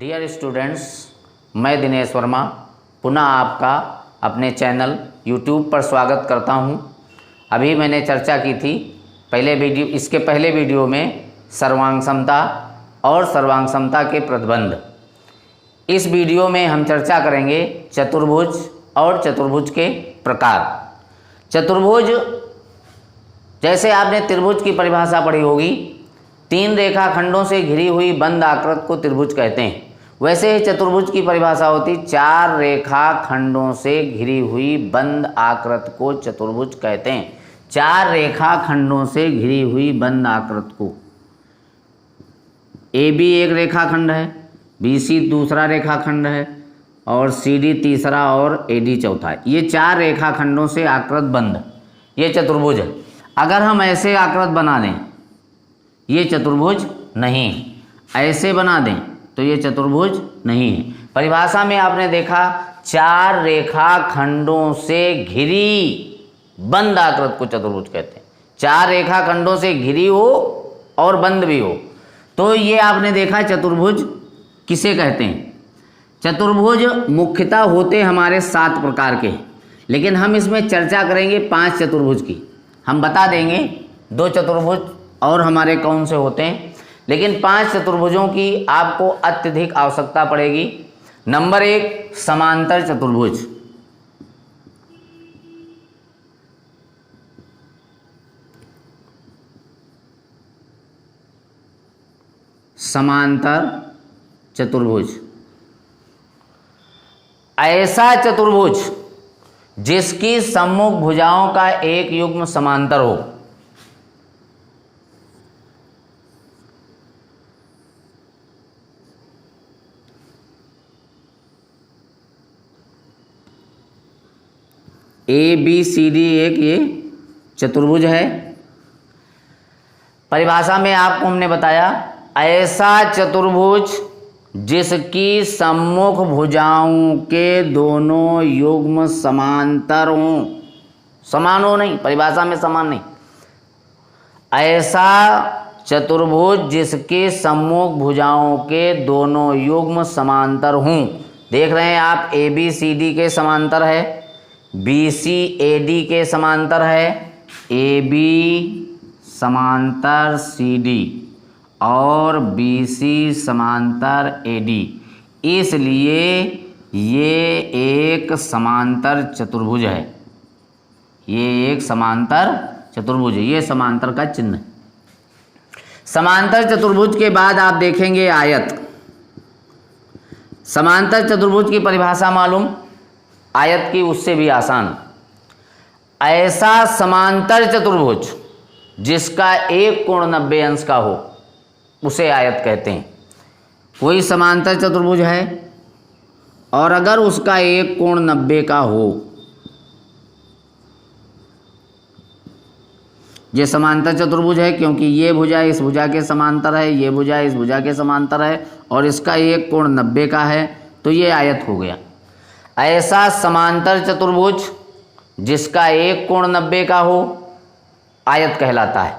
Dear students, मैं दिनेश वर्मा पुनः आपका अपने चैनल यूट्यूब पर स्वागत करता हूं। अभी मैंने चर्चा की थी इसके पहले वीडियो में सर्वांग समता और सर्वांग समता के प्रतिबंध। इस वीडियो में हम चर्चा करेंगे चतुर्भुज और चतुर्भुज के प्रकार। चतुर्भुज, जैसे आपने त्रिभुज की परिभाषा पढ़ी होगी, 3 रेखाखंडों से घिरी हुई बंद आकृति को त्रिभुज कहते हैं। वैसे ही चतुर्भुज की परिभाषा होती 4 रेखाखंडों से घिरी हुई बंद आकृति को चतुर्भुज कहते हैं। 4 रेखाखंडों से घिरी हुई बंद आकृति को, AB एक रेखाखंड है, BC दूसरा रेखाखंड है और CD तीसरा और AD चौथा है। ये 4 रेखाखंडों से आकृति बंद, ये चतुर्भुज है। अगर हम ऐसे आकृति बना दें, ये चतुर्भुज नहीं। ऐसे बना दें तो ये चतुर्भुज नहीं है। परिभाषा में आपने देखा 4 रेखाखंडों से घिरी बंद आकृति को चतुर्भुज कहते हैं। 4 रेखाखंडों से घिरी हो और बंद भी हो तो ये आपने देखा चतुर्भुज किसे कहते हैं। चतुर्भुज मुख्यतः होते हमारे 7 प्रकार के, लेकिन हम इसमें चर्चा करेंगे 5 चतुर्भुज की। हम बता देंगे 2 चतुर्भुज और हमारे कौन से होते हैं, लेकिन 5 चतुर्भुजों की आपको अत्यधिक आवश्यकता पड़ेगी। नंबर 1, समांतर चतुर्भुज। समांतर चतुर्भुज ऐसा चतुर्भुज जिसकी सम्मुख भुजाओं का एक युग्म समांतर हो। ABCD एक ये चतुर्भुज है। परिभाषा में आपको हमने बताया ऐसा चतुर्भुज जिसकी सम्मुख भुजाओं के दोनों युग्म समांतर हों। समान हो नहीं, परिभाषा में समान नहीं। ऐसा चतुर्भुज जिसके सम्मुख भुजाओं के दोनों युग्म समांतर हों। देख रहे हैं आप, ABCD के समांतर है, BCAD के समांतर है, AB समांतर CD और BC समांतर AD। इसलिए ये एक समांतर चतुर्भुज है। ये एक समांतर चतुर्भुज है। ये समांतर का चिन्ह है। समांतर चतुर्भुज के बाद आप देखेंगे आयत। समांतर चतुर्भुज की परिभाषा मालूम, आयत की उससे भी आसान। ऐसा समांतर चतुर्भुज जिसका एक कोण 90 अंश का हो उसे आयत कहते हैं। कोई समांतर चतुर्भुज है और अगर उसका एक कोण 90 का हो, ये समांतर चतुर्भुज है क्योंकि ये भुजा इस भुजा के समांतर है, ये भुजा इस भुजा के समांतर है और इसका एक कोण 90 का है, तो ये आयत हो गया। ऐसा समांतर चतुर्भुज जिसका एक कोण 90 का हो आयत कहलाता है।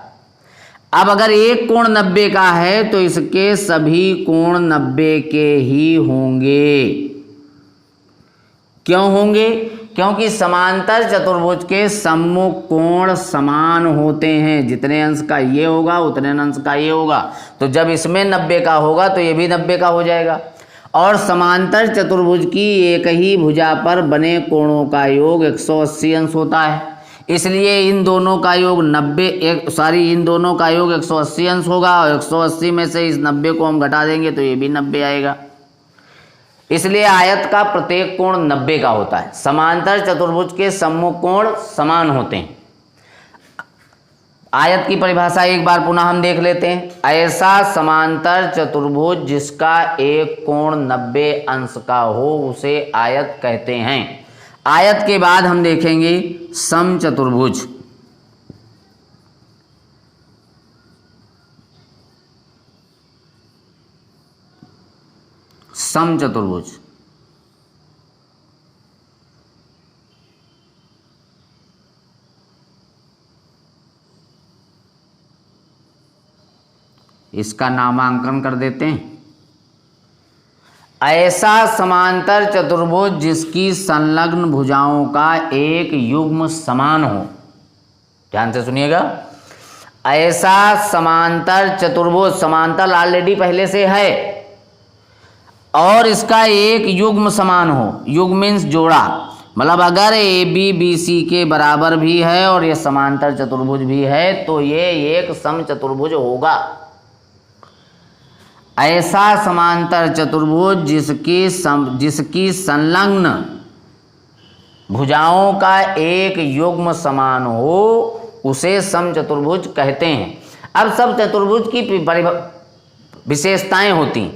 अब अगर एक कोण 90 का है तो इसके सभी कोण 90 के ही होंगे। क्यों होंगे? क्योंकि समांतर चतुर्भुज के सम्मुख कोण समान होते हैं। जितने अंश का ये होगा उतने अंश का ये होगा, तो जब इसमें 90 का होगा तो ये भी 90 का हो जाएगा। और समांतर चतुर्भुज की एक ही भुजा पर बने कोणों का योग 180 अंश होता है। इसलिए इन दोनों का योग 180 अंश होगा और 180 में से इस 90 को हम घटा देंगे तो ये भी 90 आएगा। इसलिए आयत का प्रत्येक कोण 90 का होता है। समांतर चतुर्भुज के सम्मुख कोण समान होते हैं। आयत की परिभाषा एक बार पुनः हम देख लेते हैं। ऐसा समांतर चतुर्भुज जिसका एक कोण 90 अंश का हो उसे आयत कहते हैं। आयत के बाद हम देखेंगे समचतुर्भुज। समचतुर्भुज इसका नामांकन कर देते हैं। ऐसा समांतर चतुर्भुज जिसकी संलग्न भुजाओं का एक युग्म समान हो। ध्यान से सुनिएगा, ऐसा समांतर चतुर्भुज, समांतर ऑलरेडी पहले से है और इसका एक युग्म समान हो। युग्म मीन्स जोड़ा, मतलब अगर ए बी बी सी के बराबर भी है और ये समांतर चतुर्भुज भी है तो ये एक समचतुर्भुज होगा। ऐसा समांतर चतुर्भुज जिसकी संलग्न भुजाओं का एक युग्म समान हो उसे समचतुर्भुज कहते हैं। अब सब चतुर्भुज की विशेषताएं होती,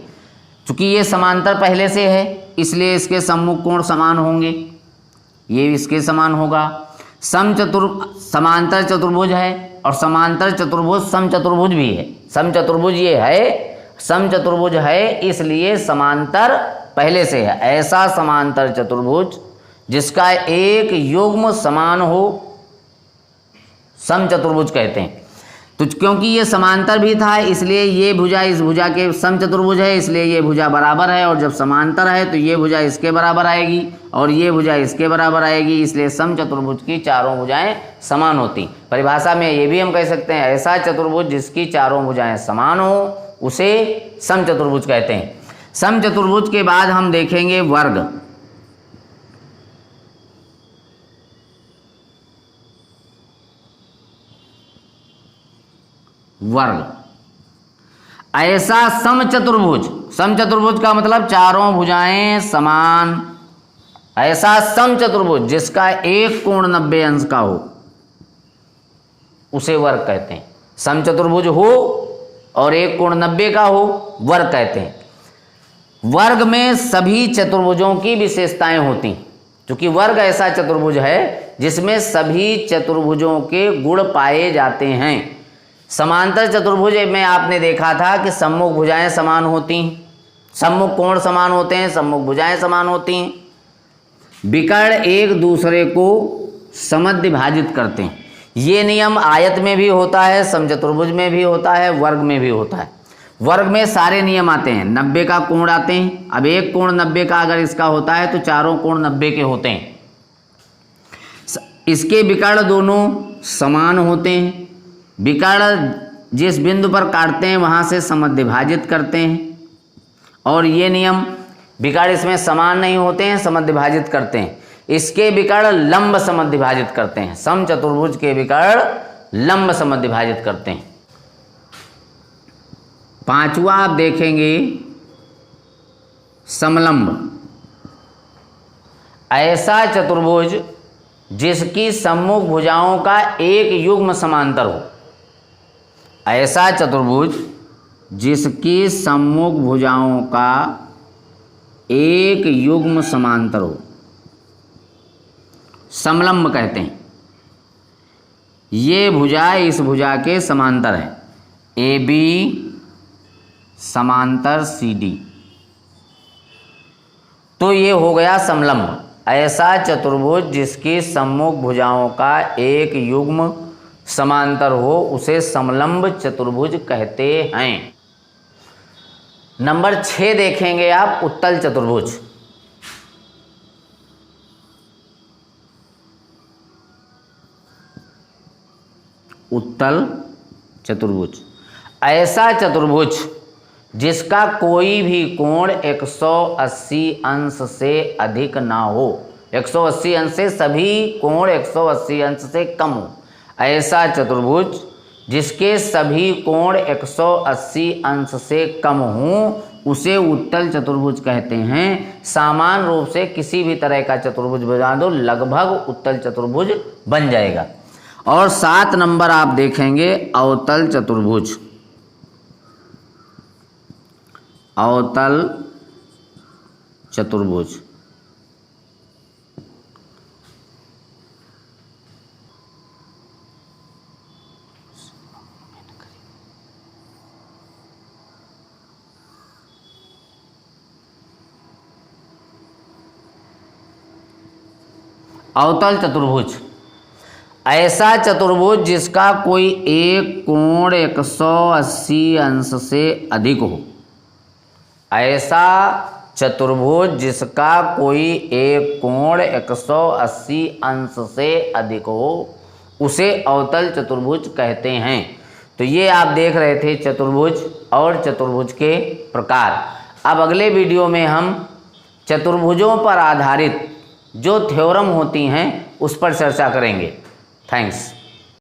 चूंकि ये समांतर पहले से है इसलिए इसके सम्मुख कोण समान होंगे, ये इसके समान होगा। समांतर चतुर्भुज है और समांतर चतुर्भुज समचतुर्भुज भी है। समचतुर्भुज ये है, समचतुर्भुज है इसलिए समांतर पहले से है। ऐसा समांतर चतुर्भुज जिसका एक युग्म समान हो समचतुर्भुज कहते हैं। तो क्योंकि ये समांतर भी था इसलिए ये भुजा इस भुजा के समचतुर्भुज है, इसलिए ये भुजा बराबर है, और जब समांतर है तो ये भुजा इसके बराबर आएगी और ये भुजा इसके बराबर आएगी, इसलिए समचतुर्भुज की चारों भुजाएं समान होती। परिभाषा में ये भी हम कह सकते हैं, ऐसा चतुर्भुज जिसकी चारों भुजाएं समान हो उसे समचतुर्भुज कहते हैं। समचतुर्भुज के बाद हम देखेंगे वर्ग। वर्ग ऐसा समचतुर्भुज, समचतुर्भुज का मतलब चारों भुजाएं समान, ऐसा समचतुर्भुज जिसका एक कोण 90 अंश का हो उसे वर्ग कहते हैं। समचतुर्भुज हो और एक कोण 90 का हो वर्ग कहते हैं। वर्ग में सभी चतुर्भुजों की विशेषताएं होती, क्योंकि वर्ग ऐसा चतुर्भुज है जिसमें सभी चतुर्भुजों के गुण पाए जाते हैं। समांतर चतुर्भुज में आपने देखा था कि सम्मुख भुजाएं समान होती हैं, सम्मुख कोण समान होते हैं, सम्मुख भुजाएं समान होती हैं, विकर्ण एक दूसरे को समद्विभाजित भाजित करते हैं। ये नियम आयत में भी होता है, समचतुर्भुज में भी होता है, वर्ग में भी होता है। वर्ग में सारे नियम आते हैं, 90 का कोण आते हैं। अब एक कोण 90 का अगर इसका होता है तो चारों कोण 90 के होते हैं। इसके विकर्ण दोनों समान होते हैं। विकर्ण जिस बिंदु पर काटते हैं वहाँ से समद्विभाजित करते हैं, और ये नियम विकर्ण इसमें समान नहीं होते हैं, समद्विभाजित करते हैं। इसके विकर्ण लंब समद्विभाजित करते हैं। समचतुर्भुज के विकर्ण लंब समद्विभाजित करते हैं। पांचवा आप देखेंगे समलंब। ऐसा चतुर्भुज जिसकी सम्मुख भुजाओं का एक युग्म समांतर हो। ऐसा चतुर्भुज जिसकी सम्मुख भुजाओं का एक युग्म समांतर हो समलंब कहते हैं। ये भुजा इस भुजा के समांतर है, ए बी समांतर सी डी, तो ये हो गया समलंब। ऐसा चतुर्भुज जिसकी सम्मुख भुजाओं का एक युग्म समांतर हो उसे समलंब चतुर्भुज कहते हैं। नंबर 6 देखेंगे आप, उत्तल चतुर्भुज। उत्तल चतुर्भुज ऐसा चतुर्भुज जिसका कोई भी कोण 180 अंश से अधिक ना हो। 180 अंश से सभी कोण 180 अंश से कम हो। ऐसा चतुर्भुज जिसके सभी कोण 180 अंश से कम हों उसे उत्तल चतुर्भुज कहते हैं। सामान्य रूप से किसी भी तरह का चतुर्भुज बना दो, लगभग उत्तल चतुर्भुज बन जाएगा। और 7 नंबर आप देखेंगे अवतल चतुर्भुज। अवतल चतुर्भुज अवतल चतुर्भुज ऐसा चतुर्भुज जिसका कोई एक कोण 180 अंश से अधिक हो। ऐसा चतुर्भुज जिसका कोई एक कोण 180 अंश से अधिक हो उसे अवतल चतुर्भुज कहते हैं। तो ये आप देख रहे थे चतुर्भुज और चतुर्भुज के प्रकार। अब अगले वीडियो में हम चतुर्भुजों पर आधारित जो थ्योरम होती हैं उस पर चर्चा करेंगे। थैंक्स।